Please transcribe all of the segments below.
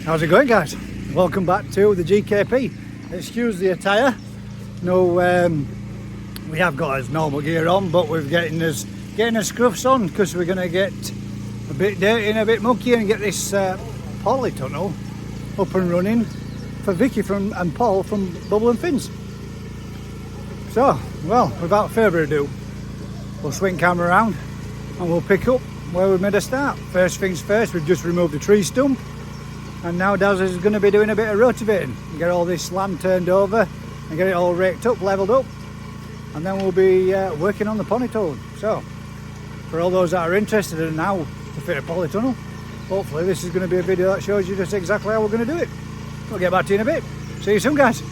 How's it going, guys? Welcome back to the GKP. Excuse the attire. No, we have got his normal gear on, but we're getting his scruffs on because we're going to get a bit dirty and a bit mucky and get this Polytunnel up and running for Vicky and Paul from Bubble and Fins. So, well, without further ado, we'll swing camera around and we'll pick up where we made a start. First things first, we've just removed the tree stump. And now Daz is going to be doing a bit of rotivating and get all this land turned over and get it all raked up, levelled up, and then we'll be working on the Polytunnel. So, for all those that are interested in how to fit a Polytunnel, hopefully this is going to be a video that shows you just exactly how we're going to do it. We'll get back to you in a bit. See you soon, guys.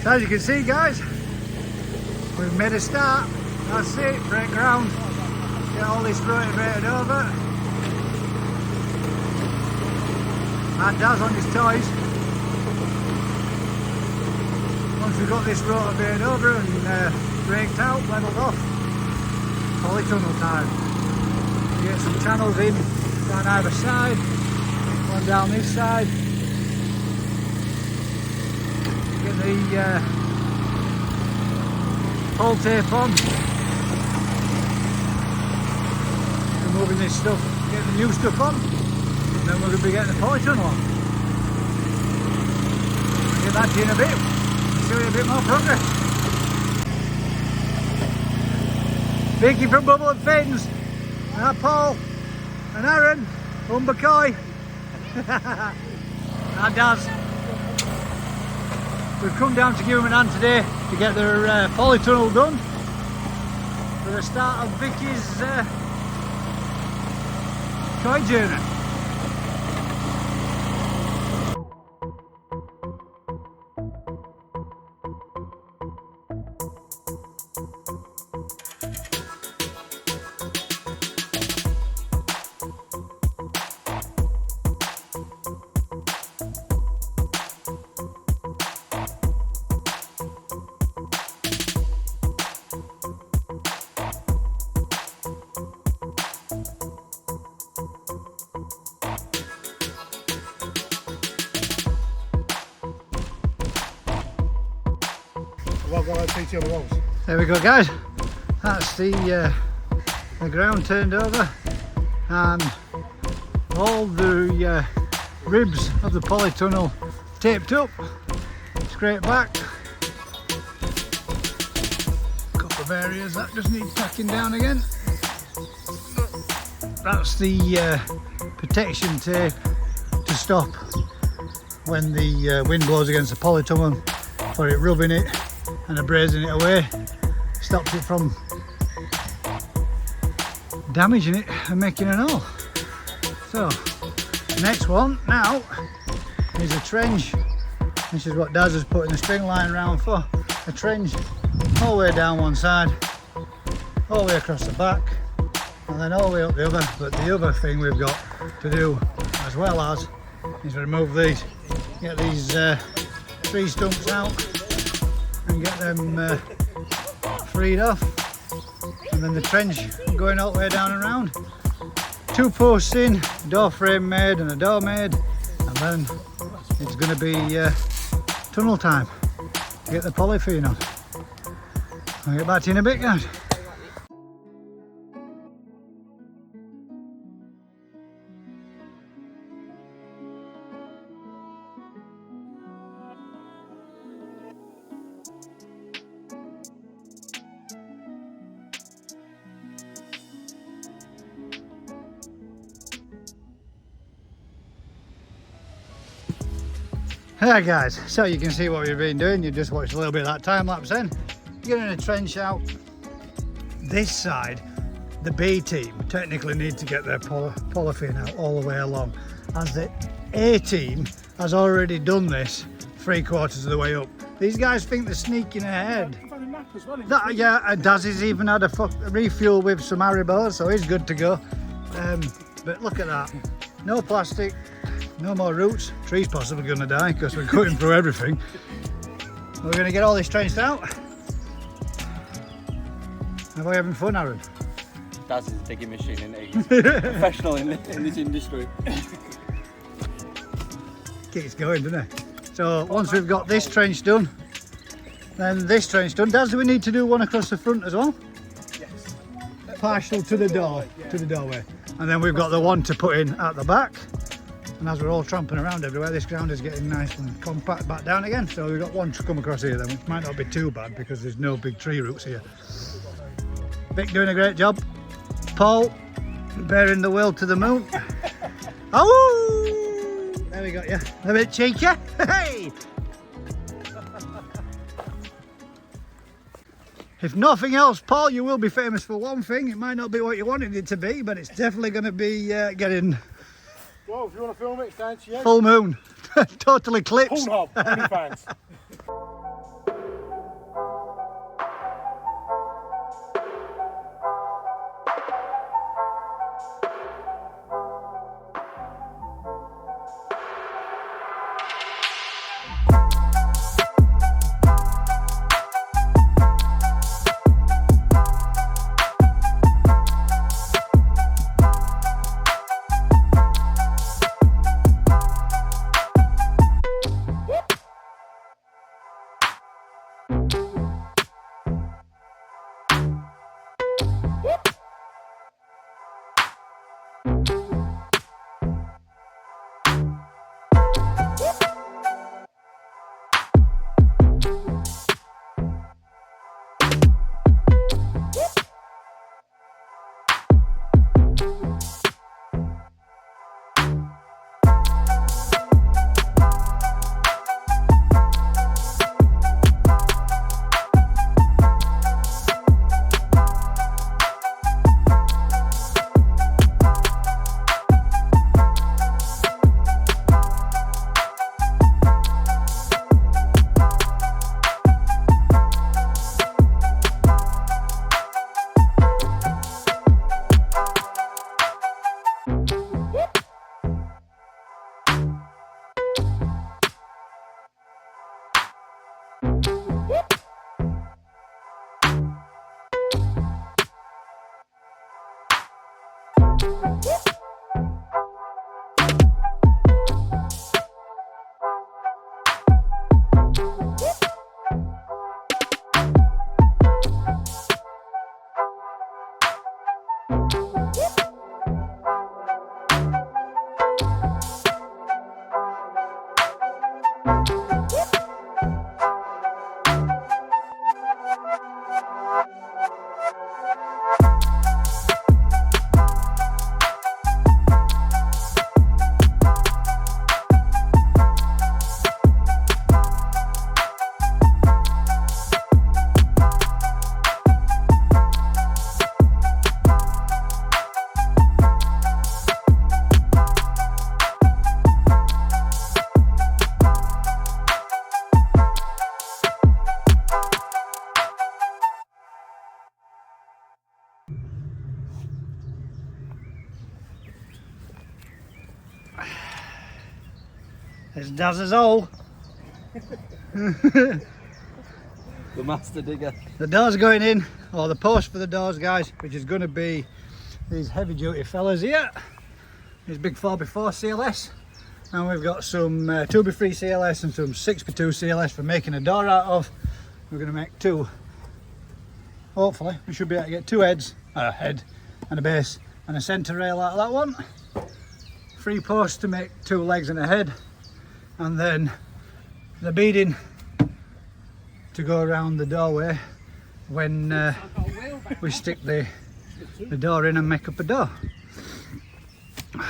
So as you can see, guys, we've made a start. That's it, break ground, get all this rotivated over. And Daz on his toys. Once we've got this rotivated over and braked out, levelled off, Polytunnel time. You get some channels in down either side, one down this side. Get the pull tape on, removing this stuff, getting the new stuff on, and then we're going to be getting the Polytunnel on. I'll get back to you in a bit and show you a bit more progress. Vicky from Bubble and Fins, and Paul and Aaron, Humber Koi, and Daz. We've come down to give them an hand today to get their Polytunnel done for the start of Vicky's koi journey. There we go, guys. That's the ground turned over and all the ribs of the Polytunnel taped up, scraped back. A couple of areas that just need tacking down again. That's the protection tape to stop when the wind blows against the Polytunnel for it rubbing it and abrasing it away, stops it from damaging it and making an hole. So, the next one now is a trench. This is what Daz has put in the string line round for. A trench all the way down one side, all the way across the back, and then all the way up the other. But the other thing we've got to do as well as is remove these, get these tree stumps out and get them freed off, and then the trench going all the way down and round. 2 posts in, door frame made and a door made, and then it's going to be tunnel time to get the polythene on. I'll get back to you in a bit, guys. Hi guys, so you can see what we've been doing. You just watched a little bit of that time lapse then. Getting a trench out. This side, the B team technically need to get their polythene out all the way along, as the A team has already done this 3/4 of the way up. These guys think they're sneaking ahead. Yeah, and Daz has even had a refuel with some Haribos, so he's good to go. But look at that, no plastic, no more roots. Tree's possibly going to die because we're cutting through everything. We're going to get all this trenched out. Are we having fun, Aaron? Daz is a digging machine, isn't he? He's a professional in this industry. Keeps going, doesn't it? So once we've got this trench done, then this trench done. Daz, do we need to do one across the front as well? Yes. Partial to the door, to the doorway. And then we've got the one to put in at the back. And as we're all tramping around everywhere, this ground is getting nice and compact back down again. So we've got one to come across here then, which might not be too bad because there's no big tree roots here. Vic doing a great job. Paul bearing the will to the moon. Oh! There we got you. A bit cheeky. Hey! If nothing else, Paul, you will be famous for one thing. It might not be what you wanted it to be, but it's definitely going to be getting... Well, if you want to film it, it's down to you. Full moon. Total eclipse. Pornhub, OnlyFans. It's Daz's hole. The master digger. The door's going in, or the post for the doors, guys, which is going to be these heavy duty fellas here. These big 4x4 CLS. And we've got some 2x3 CLS and some 6x2 CLS for making a door out of. We're going to make two. Hopefully, we should be able to get two heads, a head and a base and a centre rail out of that one. 3 posts to make 2 legs and a head. And then the beading to go around the doorway when we stick the door in and make up a door.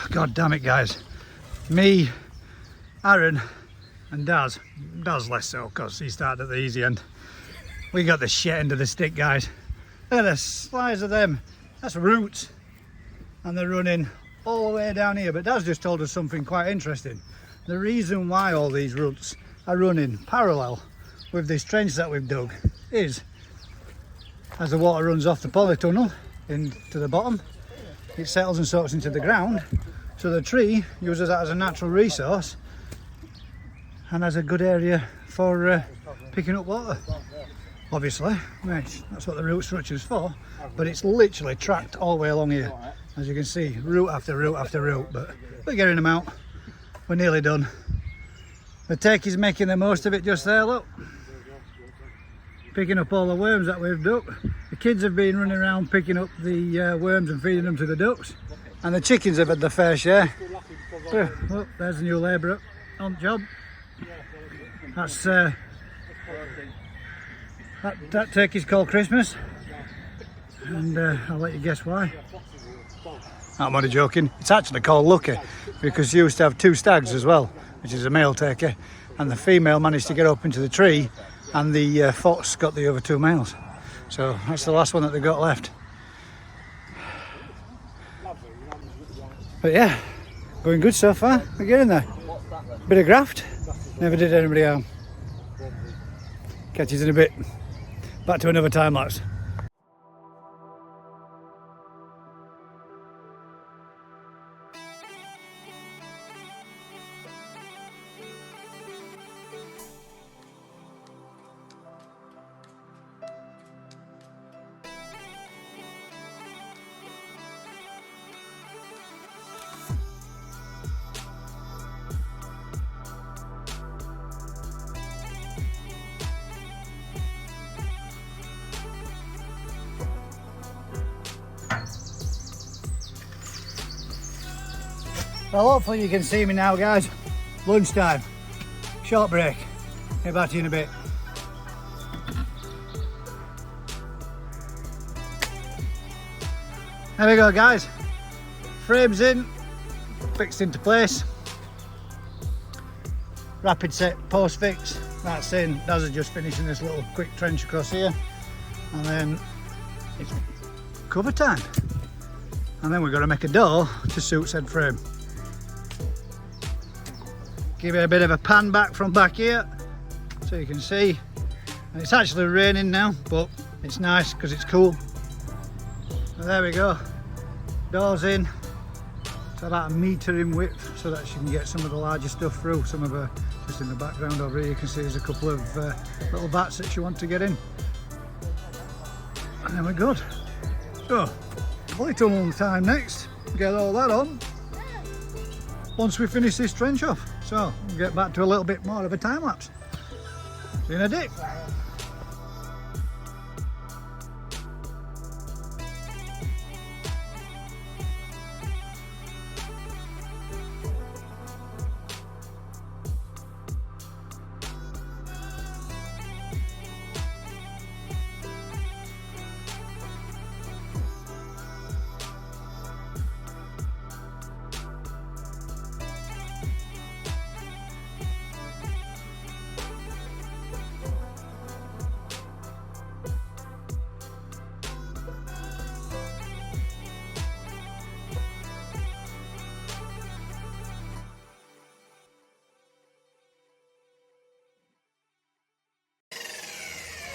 God damn it, guys. Me, Aaron and Daz less so because he started at the easy end. We got the shit end of the stick, guys. Look at the size of them. That's roots, and they're running all the way down here. But Daz just told us something quite interesting. The reason why all these roots are running parallel with this trench that we've dug is as the water runs off the polytunnel into the bottom, it settles and soaks into the ground, so the tree uses that as a natural resource and as a good area for picking up water. Obviously, right, that's what the root structure is for, but it's literally tracked all the way along here. As you can see, root after root after root, but we're getting them out. We're nearly done. The turkey's making the most of it just there, look. Picking up all the worms that we've dug. The kids have been running around picking up the worms and feeding them to the ducks. And the chickens have had their fair share. Oh, there's the new labourer on the job. That's that turkey's called Christmas. And I'll let you guess why. I'm only joking. It's actually called Lucky because she used to have 2 stags as well, which is a male turkey, and the female managed to get up into the tree and the fox got the other 2 males. So that's the last one that they got left. But yeah, going good so far. We're getting there. Bit of graft. Never did anybody harm. Catch you in a bit. Back to another time lapse. Well, hopefully you can see me now, guys. Lunchtime, short break. Get back to you in a bit. There we go, guys. Frames in, fixed into place. Rapid set post fix. That's in. Daz is just finishing this little quick trench across here, and then it's cover time. And then we've got to make a door to suit said frame. Give it a bit of a pan back from back here so you can see. And it's actually raining now, but it's nice because it's cool. So there we go. Doors in. It's about 1 metre in width so that you can get some of the larger stuff through. Some of her just in the background over here. You can see there's a couple of little vats that you want to get in. And then we're good. So, polytunnel time next. Get all that on once we finish this trench off. So we'll get back to a little bit more of a time lapse. See you in a dip.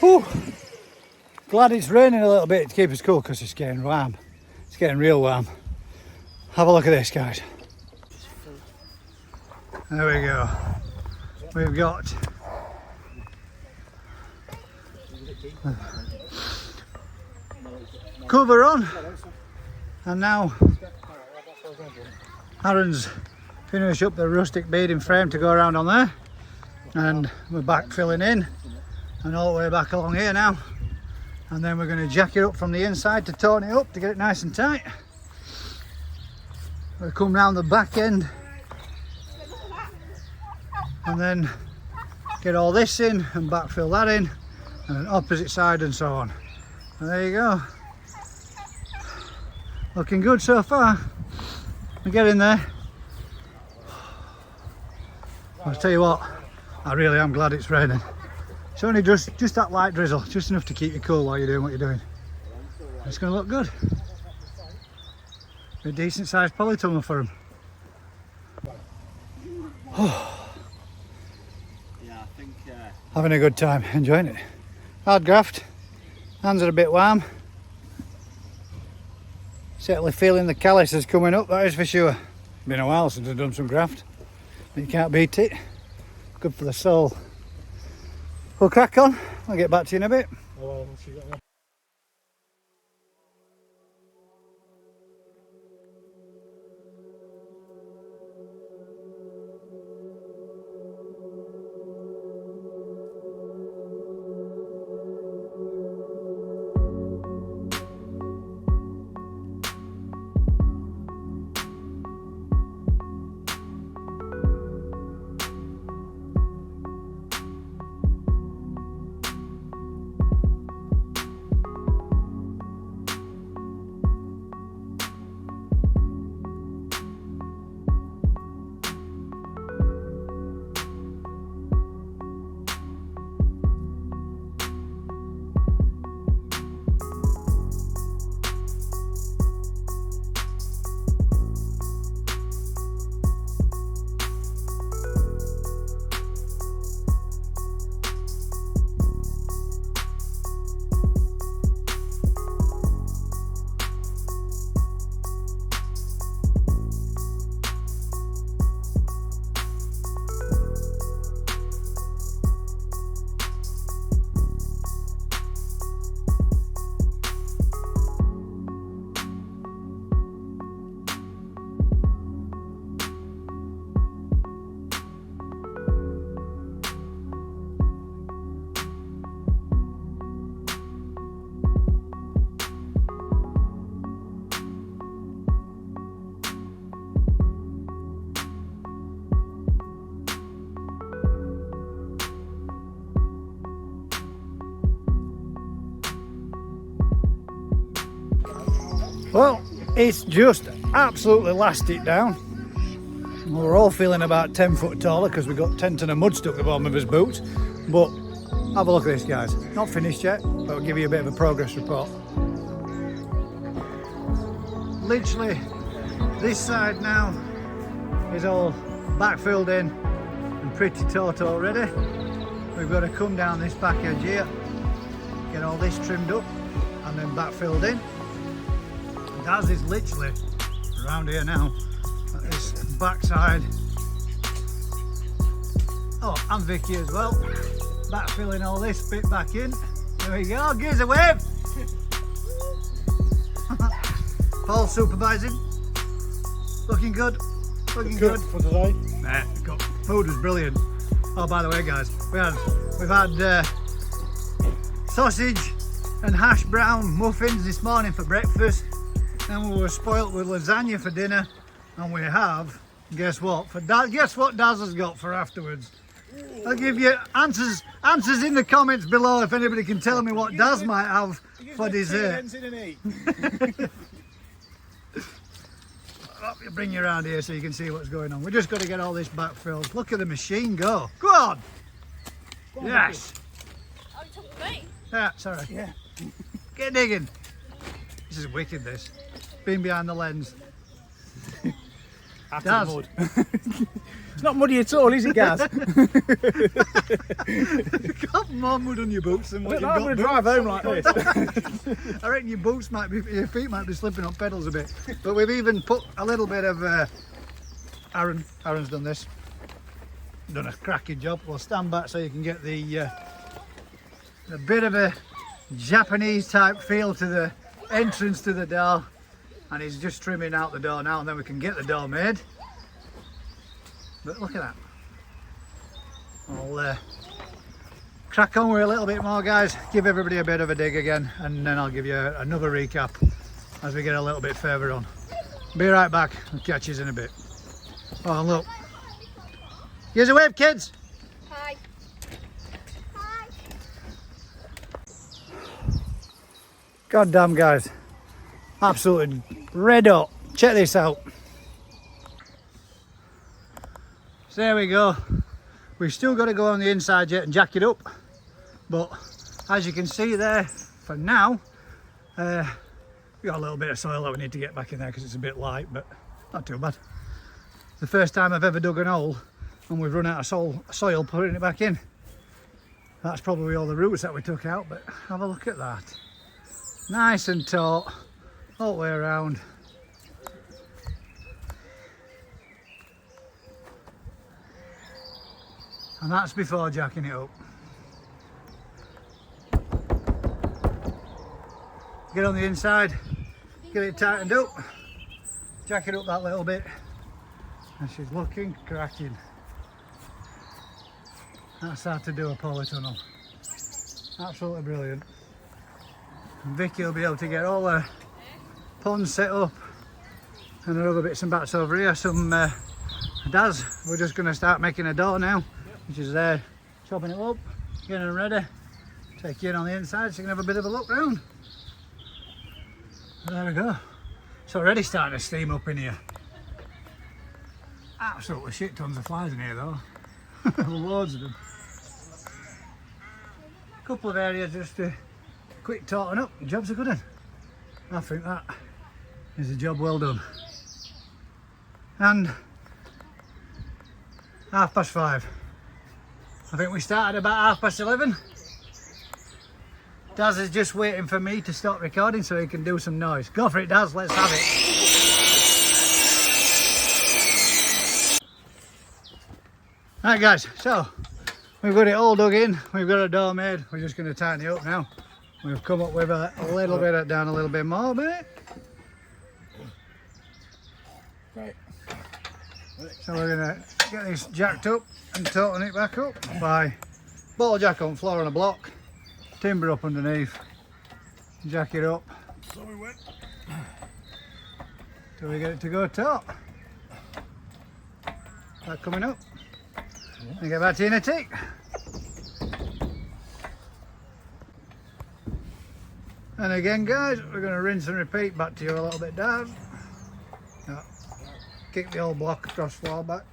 Whew. Glad it's raining a little bit to keep us cool because it's getting warm. It's getting real warm. Have a look at this, guys. There we go. We've got cover on, and now Aaron's finished up the rustic beading frame to go around on there, and we're back filling in and all the way back along here now, and then we're going to jack it up from the inside to tone it up to get it nice and tight. We'll come round the back end and then get all this in and backfill that in, and an opposite side and so on. And there you go. Looking good so far. We're getting there. I'll tell you what, I really am glad it's raining. It's only just that light drizzle, just enough to keep you cool while you're doing what you're doing. It's going to look good. A decent sized polytunnel for them. Yeah, I think... Having a good time, enjoying it. Hard graft, hands are a bit warm. Certainly feeling the calluses coming up, that is for sure. Been a while since I've done some graft, but you can't beat it. Good for the soul. We'll crack on, I'll get back to you in a bit. Oh, well, she got one. Well, it's just absolutely lashed it down. We're all feeling about 10 foot taller because we've got tent and a mud stuck at the bottom of his boots. But have a look at this, guys. Not finished yet, but I'll give you a bit of a progress report. Literally, this side now is all backfilled in and pretty taut already. We've got to come down this back edge here, get all this trimmed up and then backfilled in. Daz is literally around here now at this backside. Oh, and Vicky as well. Backfilling all this bit back in. There we go, give us a wave. Paul supervising. Looking good. Looking good. For today. Food was brilliant. Oh, by the way, guys, we've had sausage and hash brown muffins this morning for breakfast. And we were spoilt with lasagna for dinner, and we have, guess what? Guess what Daz has got for afterwards? I'll give you answers in the comments below if anybody can tell me what Daz might have for dessert. I'll bring you around here so you can see what's going on. We just got to get all this backfilled. Look at the machine go. Go on. Yes. Oh, you talking to me? Yeah, sorry. Yeah. Get digging. This is wicked, this. Been behind the lens. After Daz. the mud. It's not muddy at all, is it, Gaz? You've got more mud on your boots than what you've got. I'm going to drive home like this. I reckon your feet might be slipping on pedals a bit. But we've even put a little bit of Aaron's done this. Done a cracking job. We'll stand back so you can get the a bit of a Japanese type feel to the entrance to the door. And he's just trimming out the door now, and then we can get the door made. But look at that. I'll crack on with a little bit more, guys. Give everybody a bit of a dig again, and then I'll give you another recap as we get a little bit further on. Be right back. I'll catch you in a bit. Oh, and look. Here's a wave, kids. Hi. Hi. God damn, guys. Absolutely red hot. Check this out. So there we go. We've still got to go on the inside yet and jack it up, but as you can see there, for now, we got a little bit of soil that we need to get back in there because it's a bit light, but not too bad. The first time I've ever dug an hole and we've run out of soil putting it back in. That's probably all the roots that we took out, but have a look at that. Nice and taut all the way around. And that's before jacking it up. Get on the inside, get it tightened up, jack it up that little bit, and she's looking cracking. That's how to do a polytunnel. Absolutely brilliant. And Vicky will be able to get all the ponds set up and the other bits and bats over here. Some Daz, we're just going to start making a door now, which is there, chopping it up, getting it ready, take you in on the inside so you can have a bit of a look round. There we go. It's already starting to steam up in here. Absolutely shit tons of flies in here though. Loads of them. A couple of areas just to quick taughten up. The job's a good one. I think that is a job well done. And 5:30. I think we started about 11:30. Daz is just waiting for me to stop recording so he can do some noise. Go for it, Daz, let's have it. Right guys, so we've got it all dug in, we've got a door made, we're just going to tighten it up now. We've come up with a little bit down a little bit more, but Right. so we're going to get this jacked up and tauten it back up by ball jack on floor on a block. Timber up underneath, jack it up So we went. till we get it to go top. That coming up. And get back to you in a tick. And again guys, we're going to rinse and repeat back to you a little bit down. Yeah. Kick the old block across floor back.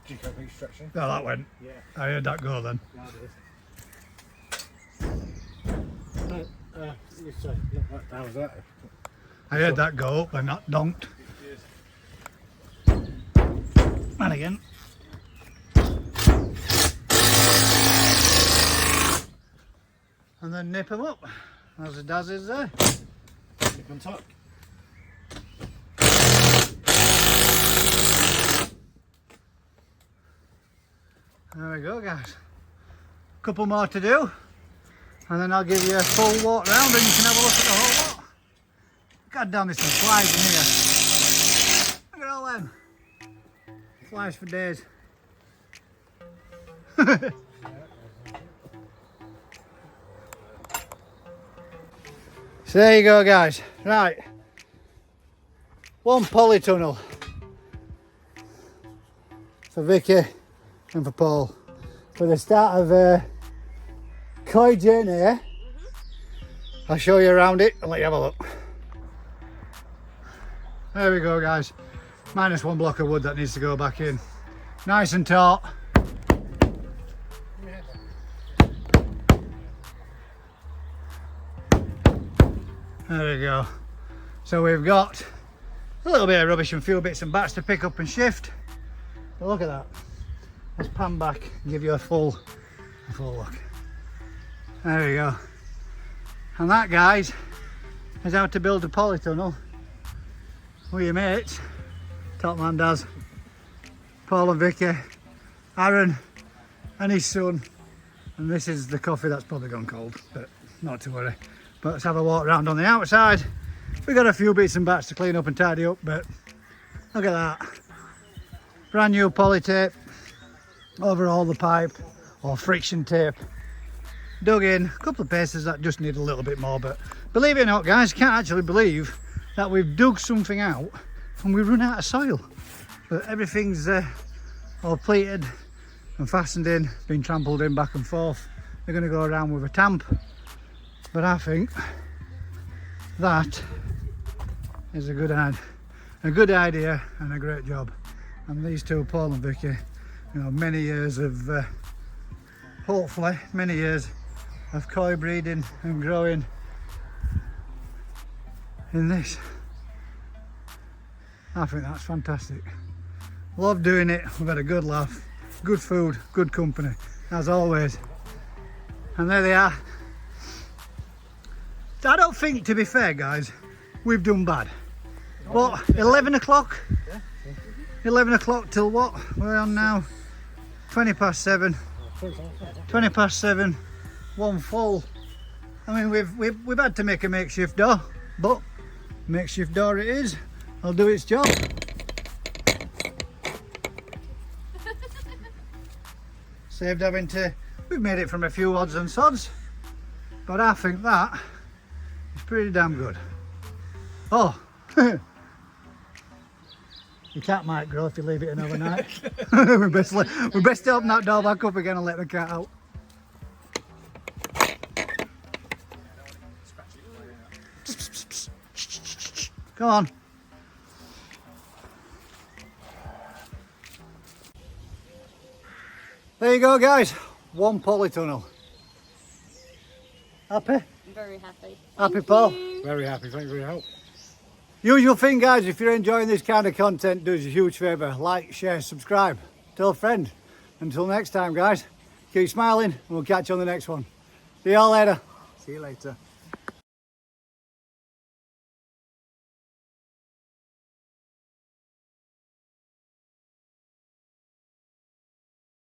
GKP stretching. Oh, that went. Yeah. I heard that go then. Yeah, it is. You say, look, how was that? I heard that go up and that donked. And again. And then nip them up, as it does is there. Keep on top. There we go guys. Couple more to do. And then I'll give you a full walk round and you can have a look at the whole lot. God damn, there's some flies in here. Look at all them. Flies for days. So there you go guys. Right. One polytunnel for Vicky and for Paul. For the start of a koi journey, eh? I'll show you around it and let you have a look. There we go guys. Minus one block of wood that needs to go back in. Nice and taut. There we go. So we've got a little bit of rubbish and a few bits and bats to pick up and shift. But look at that. Let's pan back and give you a full look. There we go. And that, guys, is how to build a polytunnel with your mates. Top man Daz, Paul and Vicky, Aaron and his son. And this is the coffee that's probably gone cold, but not to worry. But let's have a walk around on the outside. We've got a few bits and bats to clean up and tidy up, but look at that. Brand new poly tape over all the pipe, or friction tape. dug in, a couple of places that just need a little bit more, but believe it or not guys, can't actually believe that we've dug something out and we run out of soil. But everything's all pleated and fastened in, been trampled in back and forth. They're going to go around with a tamp, but I think that is a good idea and a great job. And these two, Paul and Vicky, you know, many years of hopefully many years of koi breeding and growing in this. I think that's fantastic. Love doing it. We've had a good laugh, good food, good company as always. And there they are. I don't think, to be fair guys, we've done bad. What, 11 o'clock? 11 o'clock till what? We're on now 20 past 7. 20 past 7, one full. I mean, we've had to make a makeshift door, but makeshift door it is. I'll do its job. Saved having to, we've made it from a few odds and sods, but I think that is pretty damn good. Oh, your cat might grow if you leave it in overnight. we best open that door back up again and let the cat out. Come on. There you go guys, one polytunnel. Happy? I'm very happy. Happy Paul? Very happy, thank you for your help. Usual thing guys, if you're enjoying this kind of content, do us a huge favour, like, share, subscribe, tell a friend. Until next time guys, keep smiling and we'll catch you on the next one. See you all later. See you later.